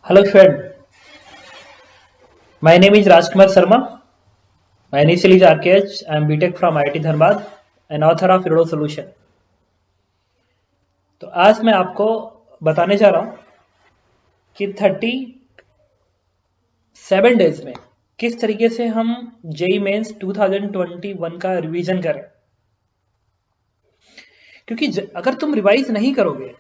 Hello friend, my name is Rajkumar Sharma. My initial is RKH. I am BTech from IIT Dharmad and author of Riddle Solution. तो आज मैं आपको बताने जा रहा हूँ कि 37 डेज में किस तरीके से हम जेई मेंस 2021 का रिवीजन करें। क्योंकि अगर तुम रिवाइज नहीं करोगे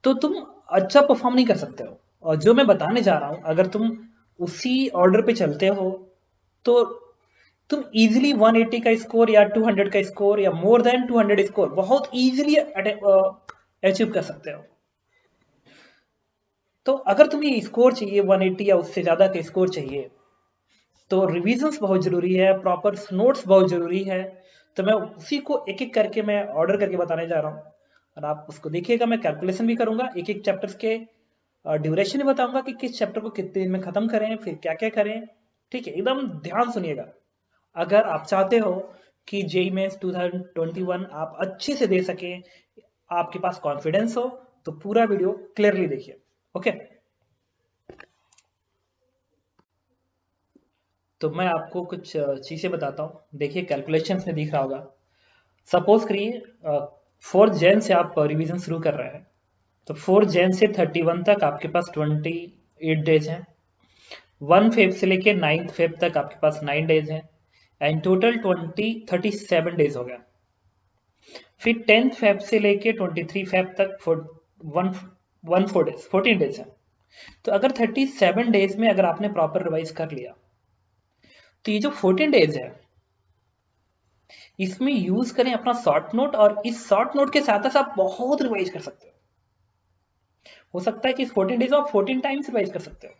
तो तुम अच्छा परफॉर्म नहीं कर सकते हो। और जो मैं बताने जा रहा हूँ, अगर तुम उसी ऑर्डर पे चलते हो तो तुम इजीली 180 का स्कोर या 200 का स्कोर या मोर देन 200 स्कोर बहुत इजीली अचीव कर सकते हो। तो अगर तुम्हें स्कोर चाहिए 180 या उससे ज्यादा का स्कोर चाहिए तो रिविजन्स बहुत जरूरी है, प्रॉपर नोट्स बहुत जरूरी है। तो मैं उसी को एक एक करके मैं ऑर्डर करके बताने जा रहा हूँ और आप उसको देखिएगा। मैं कैलकुलेशन भी करूंगा, एक एक चैप्टर के ड्यूरेशन भी बताऊंगा कि किस चैप्टर को कितने दिन में खत्म करें, फिर क्या क्या करें। ठीक है, एकदम ध्यान सुनिएगा। अगर आप चाहते हो कि जेई मेंस 2021 आप अच्छे से दे सके, आपके पास कॉन्फिडेंस हो, तो पूरा वीडियो क्लियरली देखिए। ओके, तो मैं आपको कुछ चीजें बताता हूँ। देखिए कैलकुलेशंस में दिख रहा होगा। सपोज करिए 4 जैन से आप रिवीजन शुरू कर रहे हैं, तो 4 जैन से 31 तक आपके पास 28 डेज हैं। 1 फेब से लेके 9 फेब तक आपके पास 9 डेज हैं एंड टोटल 37 डेज हो गया। फिर 10 फेब से लेके 23 फेब तक वन वन 4 डेज 14 डेज है। तो अगर 37 डेज में अगर आपने प्रॉपर रिवाइज कर लिया तो ये जो 14 डेज है इसमें यूज करें अपना शॉर्ट नोट, और इस शॉर्ट नोट के साथ साथ आप बहुत रिवाइज कर सकते हो सकता है कि इस 14 डेज में आप 14 टाइम्स रिवाइज कर सकते हो।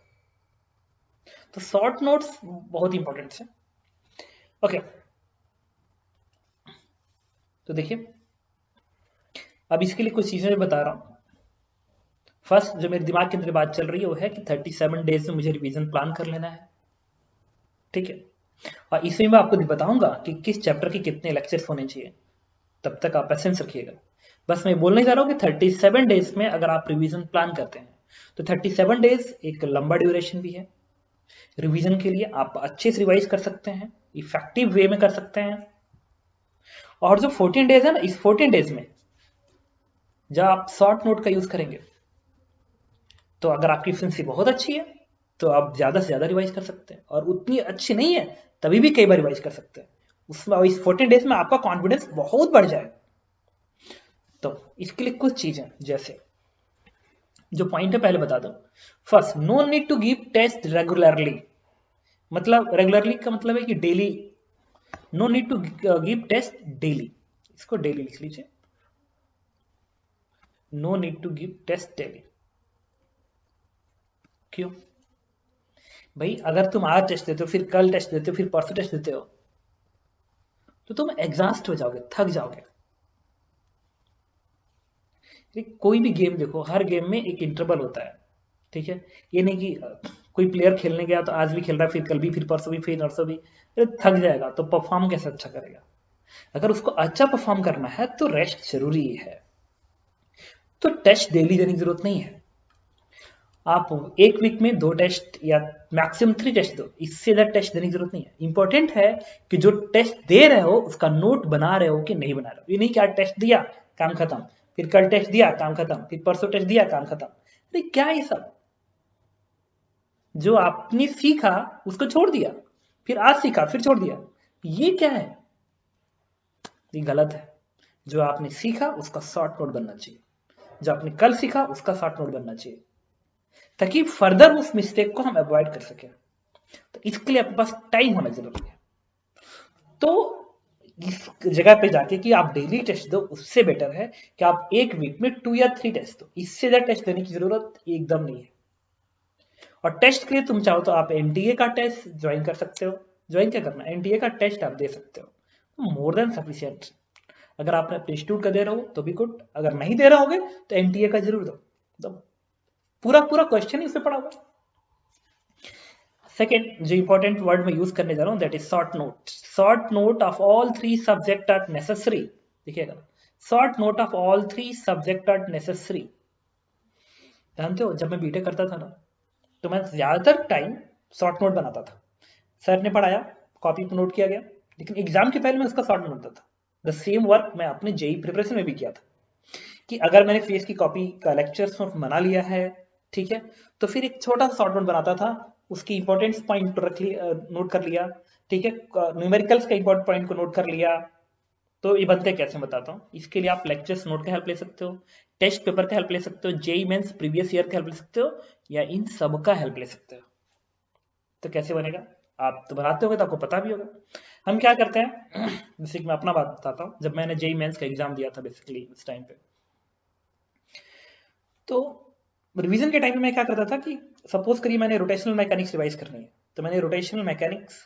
तो शॉर्ट नोट्स बहुत इंपॉर्टेंट है। ओके, तो देखिए अब इसके लिए कुछ चीजें मैं बता रहा हूँ। फर्स्ट जो मेरे दिमाग के अंदर बात चल रही है वो है कि 37 डेज में मुझे रिवीजन प्लान कर लेना है। ठीक है, और इसमें मैं आपको बताऊंगा कि किस चैप्टर के कितने लेक्चर्स होने चाहिए। तब तक आप पेशेंस रखिएगा। बस मैं बोलने जा रहा हूँ कि 37 डेज में अगर आप रिवीजन प्लान करते हैं तो 37 डेज एक लंबा ड्यूरेशन भी है। रिवीजन के लिए आप अच्छे से रिवाइज कर सकते हैं, इफेक्टिव वे में कर सकते हैं। और जो 14 डेज है ना, इस 14 डेज में जब आप शॉर्ट नोट का यूज करेंगे तो अगर आपकी इफिशिएंसी बहुत अच्छी है तो आप ज्यादा से ज्यादा रिवाइज कर सकते हैं, और उतनी अच्छी नहीं है तभी भी कई बार रिवाइज कर सकते हैं। उसमें इस 14 डेज में आपका कॉन्फिडेंस बहुत बढ़ जाए। तो इसके लिए कुछ चीजें, जैसे जो पॉइंट है पहले बता दो। First, no need to give test regularly. मतलब रेगुलरली का मतलब है कि daily. No need to give test daily, इसको डेली लिख लीजिए। No need to give test daily. क्यों भाई? अगर तुम आज टेस्ट देते हो, फिर कल टेस्ट देते हो, फिर परसों टेस्ट देते हो, तो तुम एग्जॉस्ट हो जाओगे, थक जाओगे। कोई भी गेम देखो, हर गेम में एक इंटरवल होता है। ठीक है, ये नहीं कि कोई प्लेयर खेलने गया तो आज भी खेल रहा है, फिर कल भी, फिर परसों भी, फिर नरसों भी। अरे थक जाएगा तो परफॉर्म कैसे अच्छा करेगा? अगर उसको अच्छा परफॉर्म करना है तो रेस्ट जरूरी है। तो टेस्ट डेली देने की जरूरत नहीं है। आप एक वीक में 2 टेस्ट या मैक्सिमम 3 टेस्ट दो, इससे ज्यादा टेस्ट देने की जरूरत नहीं है। इंपॉर्टेंट है कि जो टेस्ट दे रहे हो उसका नोट बना रहे हो कि नहीं बना रहे हो। ये नहीं कि आज टेस्ट दिया काम खत्म, फिर कल टेस्ट दिया काम खत्म, फिर परसों टेस्ट दिया काम खत्म। अरे क्या है ये सब? जो आपने सीखा उसको छोड़ दिया, फिर आज सीखा फिर छोड़ दिया, ये क्या है? ये गलत है। जो आपने सीखा उसका शॉर्ट नोट बनना चाहिए, जो आपने कल सीखा उसका शॉर्ट नोट बनना चाहिए, ताकि फर्दर उस मिस्टेक को हम अवॉइड कर सकें। तो इसके लिए आपके पास टाइम होना जरूरी है। तो इस जगह पे जाके कि आप डेली टेस्ट दो, उससे बेटर है कि आप एक वीक में 2 या 3 टेस्ट दो। इससे ज्यादा टेस्ट देने की जरूरत एकदम नहीं है। और टेस्ट के लिए तुम चाहो तो आप एनटीए का टेस्ट ज्वाइन कर सकते हो। ज्वाइन क्या करना, एनटीए का टेस्ट आप दे सकते हो, मोर देन सफिशियंट। अगर आपने अपने इंस्टीट्यूट का दे रहे हो तो भी गुड, अगर नहीं दे रहे होगे तो एनटीए का जरूर दो। तो पूरा पूरा क्वेश्चन ही उसमें पड़ा हुआ। सेकेंड जो इंपॉर्टेंट वर्ड मैं यूज करने जा रहा हूं that is short note. Short note of all 3 subject are necessary. देखिएगा, short note of all 3 subject are necessary. जानते हो जब मैं बीटेक करता था ना, तो मैं ज्यादातर टाइम शॉर्ट नोट बनाता था। सर ने पढ़ाया, कॉपी पे नोट किया गया, लेकिन एग्जाम के पहले मैं उसका शॉर्ट नोट बनता था। द सेम वर्क मैं अपने जेई प्रिपरेशन में भी किया था, कि अगर मैंने फेस की कॉपी का लेक्चर्स नोट बना लिया है, ठीक है, तो फिर एक छोटा सा शॉर्ट नोट बनाता था, उसकी इंपॉर्टेंस पॉइंट रख लिया, नोट कर लिया, ठीक है, न्यूमेरिकल्स का इंपॉर्टेंट पॉइंट को नोट कर लिया। तो ये बनते कैसे बताता हूँ। इसके लिए आप लेक्चर्स नोट का हेल्प ले सकते हो, टेस्ट पेपर का हेल्प ले सकते हो, जेई मेंस प्रीवियस ईयर का हेल्प ले सकते हो, या इन सब का हेल्प ले सकते हो। तो कैसे बनेगा, आप तो बनाते होगे तो आपको पता भी होगा। हम क्या करते हैं जैसे कि मैं अपना बात बताता हूँ, जब मैंने जेई मेंस का एग्जाम दिया था बेसिकली उस टाइम पे, तो रिवीजन के टाइम पे मैं क्या करता था कि सपोज करिए मैंने रोटेशनल मैकेनिक्स रिवाइज करनी है, तो मैंने रोटेशनल मैकेनिक्स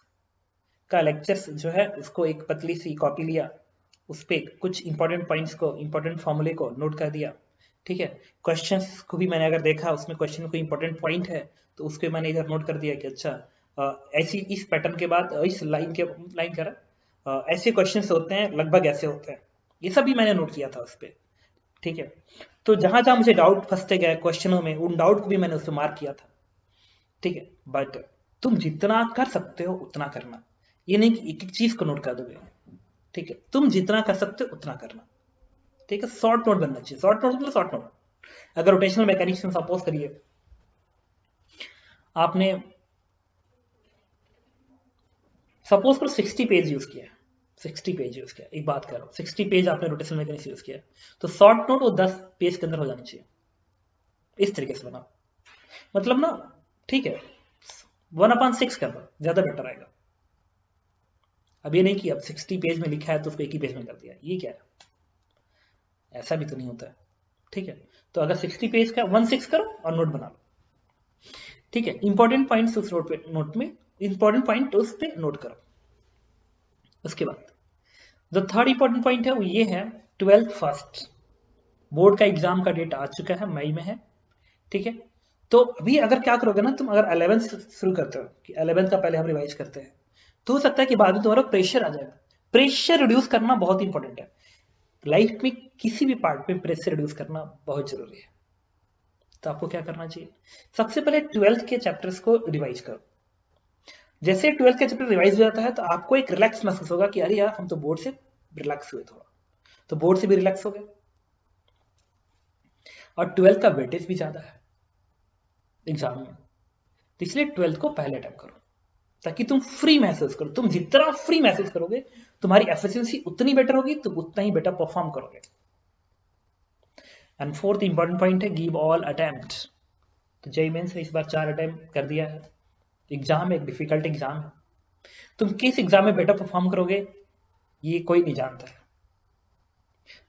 का लेक्चर्स जो है उसको एक पतली सी कॉपी लिया, उस पर कुछ इंपॉर्टेंट पॉइंट्स को, इंपॉर्टेंट फॉर्मूले को नोट कर दिया, ठीक है। क्वेश्चंस को भी मैंने अगर देखा, उसमें क्वेश्चन को इंपॉर्टेंट पॉइंट है, तो उसको मैंने इधर नोट कर दिया कि अच्छा ऐसी इस पैटर्न के बाद इस लाइन कर ऐसे क्वेश्चंस होते हैं, लगभग ऐसे होते हैं। ये सब भी मैंने नोट किया था उस पर, ठीक है। तो जहां जहां मुझे डाउट फंसते गए क्वेश्चनों में, उन डाउट को भी मैंने उसमें मार्क किया था, ठीक है। बट तुम जितना कर सकते हो उतना करना, ये नहीं कि एक एक चीज को नोट कर दोगे, ठीक है। तुम जितना कर सकते हो उतना करना, ठीक है। शॉर्ट नोट बनना चाहिए, शॉर्ट नोट मतलब शॉर्ट नोट। अगर रोटेशनल मैकेनिक्स में सपोज करिए आपने सपोज करो 60 पेज यूज किया, 60 पेज यूज किया, एक बात कर रहा हूँ, 60 पेज आपने रोटेशनल मैकेनिक्स यूज किया, तो शॉर्ट नोट वो 10 पेज के अंदर हो जाना चाहिए। इस तरीके से बनाओ, मतलब ना, ठीक है, 1/6 कर दो, ज्यादा बेटर आएगा। अब ये नहीं कि अब 60 पेज में लिखा है तो उसको एक ही पेज में कर दिया, ये क्या है, ऐसा भी तो नहीं होता है, ठीक है। तो अगर 60 पेज का 1/6 करो और नोट बना लो, ठीक है। इंपॉर्टेंट पॉइंट्स उस नोट में, इंपॉर्टेंट पॉइंट उस पे नोट करो। उसके बाद जो थर्ड इंपॉर्टेंट पॉइंट है वो ये है, 12th फर्स्ट बोर्ड का एग्जाम का डेट आ चुका है, मई में है, ठीक है। तो अभी अगर क्या करोगे ना, तुम अगर 11th शुरू करते हो कि 11th का पहले हम रिवाइज करते हैं, तो हो सकता है कि बाद में तुम्हारा प्रेशर आ जाएगा। प्रेशर रिड्यूस करना बहुत इंपॉर्टेंट है लाइफ में, किसी भी पार्ट में प्रेशर रिड्यूस करना बहुत जरूरी है। तो आपको क्या करना चाहिए, सबसे पहले 12th के चैप्टर्स को रिवाइज करो। जैसे 12th का चैप्टर रिवाइज हो जाता है तो आपको एक रिलैक्स महसूस होगा कि अरे यार हम तो बोर्ड से रिलैक्स हुए थोड़ा, तो बोर्ड से भी रिलैक्स हो गए। और 12th का वेटेज भी ज्यादा है एग्जाम में, तो इसलिए 12th को पहले अटेम्प्ट करो, ताकि तुम फ्री महसूस करो। तुम जितना फ्री महसूस करोगे तुम्हारी एफिशिएंसी उतनी बेटर होगी, तुम उतना ही बेटर परफॉर्म करोगे। एंड फोर्थ इंपॉर्टेंट पॉइंट है, गिव ऑल अटेम्प्ट। तो जेई मेंस ने इस बार 4 अटेम्प्ट कर दिया है। एग्जाम एक डिफिकल्ट एग्जाम है, तुम किस एग्जाम में बेटर परफॉर्म करोगे ये कोई नहीं जानता है।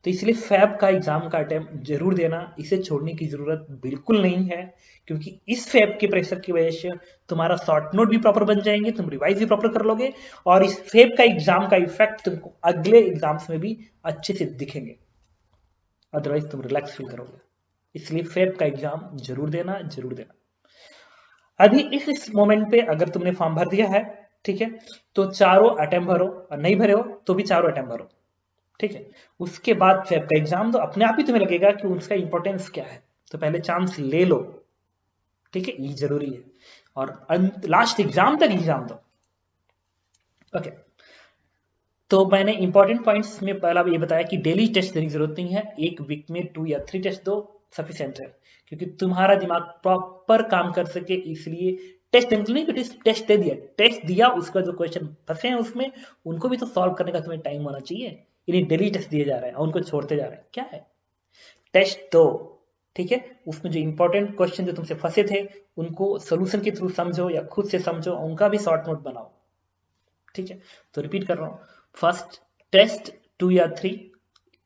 तो इसलिए फैब का एग्जाम का अटेम्प्ट जरूर देना, इसे छोड़ने की जरूरत बिल्कुल नहीं है, क्योंकि इस फैब के प्रेशर की वजह से तुम्हारा शॉर्ट नोट भी प्रॉपर बन जाएंगे, तुम रिवाइज भी प्रॉपर कर लोगे, और इस फैब का एग्जाम का इफेक्ट तुमको अगले एग्जाम्स में भी अच्छे से दिखेंगे, अदरवाइज तुम रिलैक्स फील करोगे। इसलिए फैब का एग्जाम जरूर देना, जरूर देना। अभी इस मोमेंट पे अगर तुमने फॉर्म भर दिया है, ठीक है, तो चारों अटेम्प्ट भरो, और नहीं भरे हो तो भी चारों अटेम्प्ट भरो, ठीक है। उसके बाद फैब का एग्जाम दो, अपने आप ही तुम्हें लगेगा कि उसका इंपॉर्टेंस क्या है, तो पहले चांस ले लो, ठीक है, ये जरूरी है। और लास्ट एग्जाम तक एग्जाम दो, ओके। तो मैंने इंपॉर्टेंट पॉइंट्स में पहला ये बताया कि डेली टेस्ट देने की जरूरत नहीं है, एक वीक में 2 या 3 टेस्ट दो सफिशिएंट है, क्योंकि तुम्हारा दिमाग प्रॉपर काम कर सके, इसलिए टेस्ट नहीं कि टेस्ट दे दिया, टेस्ट दिया, उसका जो क्वेश्चन फंसे हैं उसमें उनको भी तो सॉल्व करने का तुम्हें टाइम होना चाहिए। इन्हें डेली टेस्ट दिए जा रहे हैं और उनको छोड़ते जा रहे हैं, क्या है। टेस्ट दो, ठीक है, उसमें जो इंपॉर्टेंट क्वेश्चन जो तुमसे फंसे थे उनको सोल्यूशन के थ्रू समझो या खुद से समझो, उनका भी शॉर्ट नोट बनाओ, ठीक है। तो रिपीट कर रहा हूं, फर्स्ट टेस्ट 2 या 3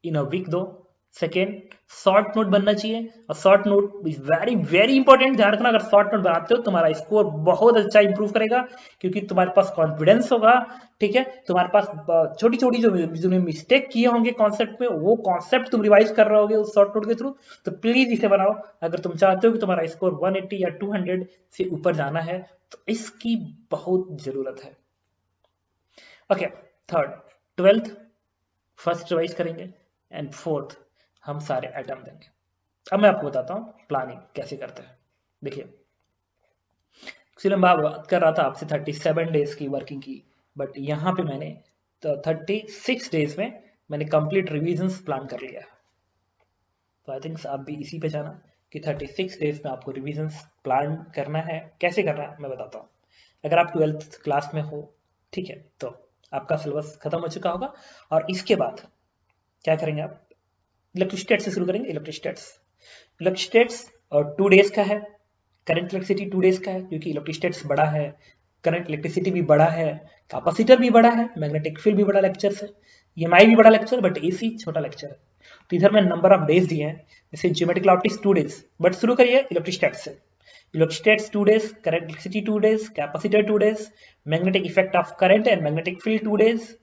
इन अ वीक दो। सेकेंड शॉर्ट नोट बनना चाहिए, और short note is very very important, ध्यान रखना। अगर शॉर्ट नोट बनाते हो तुम्हारा स्कोर बहुत अच्छा इंप्रूव करेगा, क्योंकि तुम्हारे पास कॉन्फिडेंस होगा, ठीक है। तुम्हारे पास छोटी छोटी जो मिस्टेक किए होंगे कॉन्सेप्ट में, वो कॉन्सेप्ट तुम रिवाइज कर रहे होगे उस शॉर्ट नोट के थ्रू। तो प्लीज इसे बनाओ, अगर तुम चाहते हो कि तुम्हारा स्कोर 180 या 200 से ऊपर जाना है, तो इसकी बहुत जरूरत है, okay. Third, 12th first revise करेंगे, एंड फोर्थ हम सारे अटेम्प्ट देंगे। अब मैं आपको बताता हूँ प्लानिंग कैसे करते हैं। देखिए, एक्चुअली मैं बात कर रहा था आपसे 37 डेज की वर्किंग की, बट यहाँ पे मैंने 36 डेज में मैंने कंप्लीट रिविजन्स प्लान कर लिया है। तो आई थिंक आप भी इसी पे जाना कि 36 डेज में आपको रिविजन्स प्लान करना है। कैसे करना है मैं बताता हूँ। अगर आप 12th क्लास में हो, ठीक है, तो आपका सिलेबस खत्म हो चुका होगा, और इसके बाद क्या करेंगे आप, इलेक्ट्रिस्टेट से शुरू करेंगे। इलेक्ट्रिस्टेट्स 2 डेज का है, करंट इलेक्ट्रिसिटी 2 डेज का है, क्योंकि इलेक्ट्रिस्टेट्स बड़ा है, करंट इलेक्ट्रिसिटी भी बड़ा है, कैपेसिटर भी बड़ा है, मैग्नेटिक फील्ड भी बड़ा लेक्चर है, ईएमआई भी बड़ा लेक्चर, बट एसी छोटा लेक्चर है। तो इधर में नंबर ऑफ डेज दिए हैं, जैसे ज्योमेट्रिकल ऑप्टिक्स 2 डेज, बट शुरू करिए इलेक्ट्रिस्टेट्स से। इलेक्ट्रिस्टेट्स 2 days, current electricity 2 days, capacitor 2 days, magnetic effect of current and magnetic field 2 days,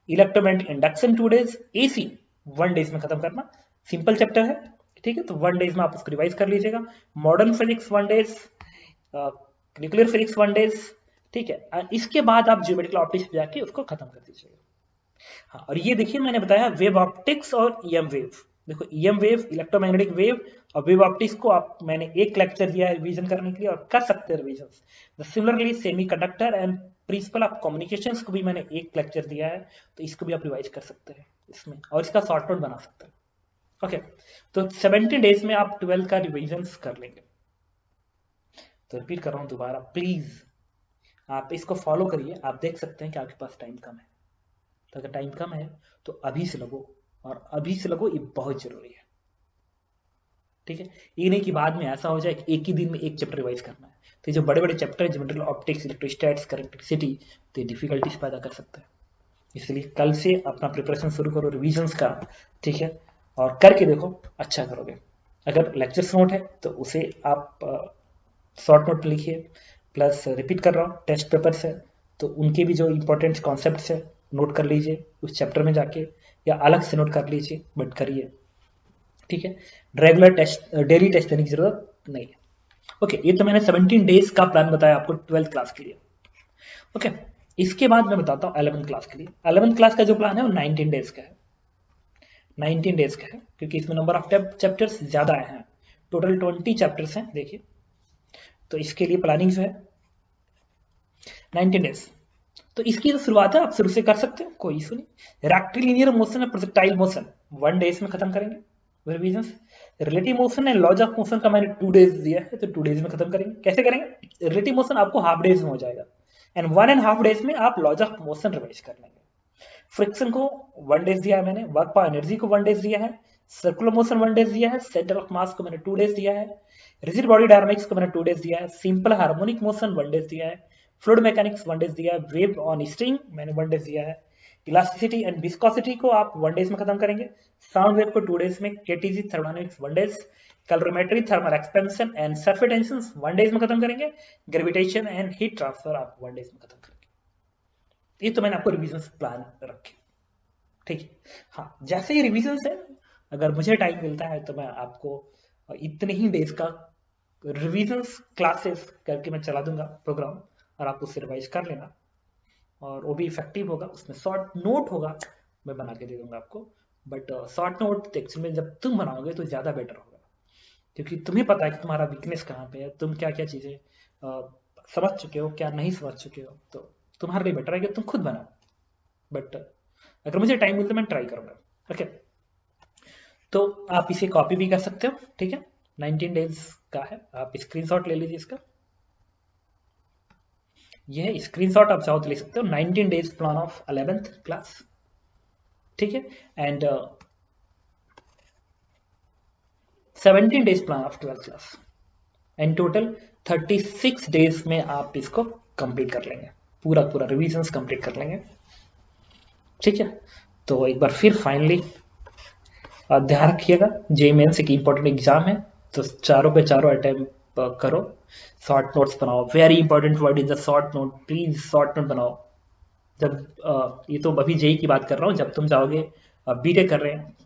electromagnetic induction 2 days, AC 1 days में खत्म करना। सिंपल चैप्टर है, ठीक है, तो 1 डेज में आप उसको रिवाइज कर लीजिएगा। Modern physics 1 days, nuclear physics 1 days, ठीक है। इसके बाद आप ज्योमेट्रिकल ऑप्टिक्स जाके उसको खत्म कर दीजिएगा। हाँ, और ये देखिए मैंने बताया वेव ऑप्टिक्स और ईएम वेव। देखो ईएम वेव, इलेक्ट्रोमैग्नेटिक वेव, और वेव ऑप्टिक्स को आप मैंने एक लेक्चर दिया है रिवीजन करने के लिए, और कर सकते हैं revision. Similarly semi conductor and principle of communications को भी मैंने एक लेक्चर दिया है, तो इसको भी आप रिवाइज कर सकते हैं इसमें, और इसका शॉर्ट नोट बना सकते हैं। ओके, तो 70 डेज में आप 12 का रिवीजन कर लेंगे। तो रिपीट कर रहा हूं दोबारा, प्लीज आप इसको फॉलो करिए। आप देख सकते हैं कि आपके पास टाइम कम है, तो अगर टाइम कम है तो अभी से लगो, और अभी से लगो, ये बहुत जरूरी है, ठीक है। ये नहीं कि बाद में ऐसा हो जाए कि एक ही दिन में एक चैप्टर रिवाइज करना है। तो जो बड़े बड़े चैप्टर है, ज्योमेट्रिकल ऑप्टिक्स, इलेक्ट्रोस्टैटिक्स, करंटिसिटी, तो ये डिफिकल्टीज पैदा कर सकते हैं। इसलिए कल से अपना प्रिपरेशन शुरू करो रिविजन्स का, ठीक है, और करके देखो, अच्छा करोगे। अगर लेक्चर्स नोट है तो उसे आप शॉर्ट नोट लिखिए, प्लस रिपीट कर रहा हूँ टेस्ट पेपर्स है, तो उनके भी जो इंपॉर्टेंट कॉन्सेप्ट्स है नोट कर लीजिए उस चैप्टर में जाके, या अलग से नोट कर लीजिए, बट करिए, ठीक है। रेगुलर टेस्ट, डेली टेस्ट देने की जरूरत नहीं है। ओके, ये तो मैंने 17 डेज का प्लान बताया आपको 12th क्लास के लिए। ओके, इसके बाद मैं बताता हूँ 11th क्लास के लिए। 11th क्लास का जो प्लान है वो 19 डेज का है। 19 डेज का है क्योंकि इसमें नंबर ऑफ चैप्टर्स ज्यादा आए हैं, टोटल 20 चैप्टर्स हैं, देखिए। तो इसके लिए प्लानिंग जो है 19 डेज, तो इसकी जो शुरुआत है आप शुरू से कर सकते हैं, कोई इशू नहीं। रेक्टिलिनियर मोशन और प्रोजेक्टाइल मोशन 1 डेज में खत्म करेंगे revision. Relative motion and laws of motion का मैंने 2 डेज दिया है, तो 2 डेज में खत्म करेंगे। कैसे करेंगे, रिलेटिव मोशन आपको हाफ डेज में हो जाएगा, एंड 1.5 डेज में आप लॉज ऑफ मोशन रिवाइज कर लेंगे। फ्रिक्शन को 1 डेज दिया है मैंने, वर्क पावर एनर्जी को 1 डेज दिया है, सर्कुलर मोशन 1 डेज दिया है, सेंटर ऑफ मास को मैंने 2 डेज दिया है, रिजिड बॉडी डायनामिक्स को मैंने 2 डेज दिया है, सिंपल हार्मोनिक मोशन 1 डेज दिया है, फ्लूइड मैकेनिक्स 1 डेज दिया है, वेव ऑन स्ट्रिंग मैंने 1 डेज दिया है, इलास्टिसिटी एंड विस्कोसिटी को आप 1 डेज में खत्म करेंगे, साउंड वेव को 2 डेज में, KTG thermodynamics 1 days, calorimetry thermal expansion and surface tension 1 days में खत्म करेंगे, ग्रेविटेशन एंड हीट ट्रांसफर आप 1 डेज में खत्म करेंगे। ये तो मैंने आपको रिविजन प्लान रखे, ठीक है। हाँ, जैसे ही रिविजन है, अगर मुझे टाइम मिलता है तो मैं आपको इतने ही डेज का रिविजन्स क्लासेस करके मैं चला दूंगा प्रोग्राम, और आप उससे रिवाइज कर लेना, और वो भी इफेक्टिव होगा। उसमें शॉर्ट नोट होगा, मैं बना के दे दूंगा आपको, बट शॉर्ट नोट एक्चुअली में जब तुम बनाओगे तो ज़्यादा बेटर होगा, क्योंकि तुम्हें पता है कि तुम्हारा वीकनेस कहाँ पे है, तुम क्या क्या चीज़ें समझ चुके हो, क्या नहीं समझ चुके हो, तो तुम्हारे लिए बेटर है कि तुम खुद बनाओ। बट अगर मुझे टाइम मिलता है मैं ट्राई करूंगा। ओके, तो आप इसे कॉपी भी कर सकते हो, ठीक है। 19 डेज का है, आप स्क्रीनशॉट ले लीजिए इसका, ये है स्क्रीनशॉट, आप चाहो तो ले सकते हो। 19 days plan of 11th class, ठीक है, and 17 days plan of 12th class, and total 36 days में आप इसको कंप्लीट कर लेंगे, पूरा पूरा रिविजन्स कंप्लीट कर लेंगे, ठीक है। तो एक बार फिर फाइनली ध्यान रखिएगा, जे मेंस एक इंपॉर्टेंट एग्जाम है, तो चारों पे चारों अटेम्प्ट करो, शॉर्ट नोट्स बनाओ। Very important word is the short note, please short note बनाओ। जब ये तो अभी जेई की बात कर रहा हूँ, जब तुम जाओगे बीटेक कर रहे हैं,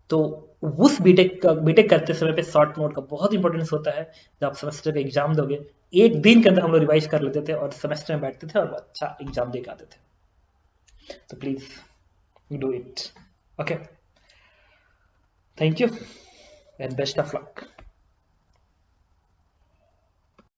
तो उस बीटेक करते समय पे शॉर्ट नोट का बहुत इंपॉर्टेंस होता है। जब आप सेमेस्टर का एग्जाम दोगे, एक दिन के अंदर हम लोग रिवाइज कर लेते थे और सेमेस्टर में बैठते थे और अच्छा एग्जाम दे के आते थे। तो please do it. Okay, thank you and best of luck.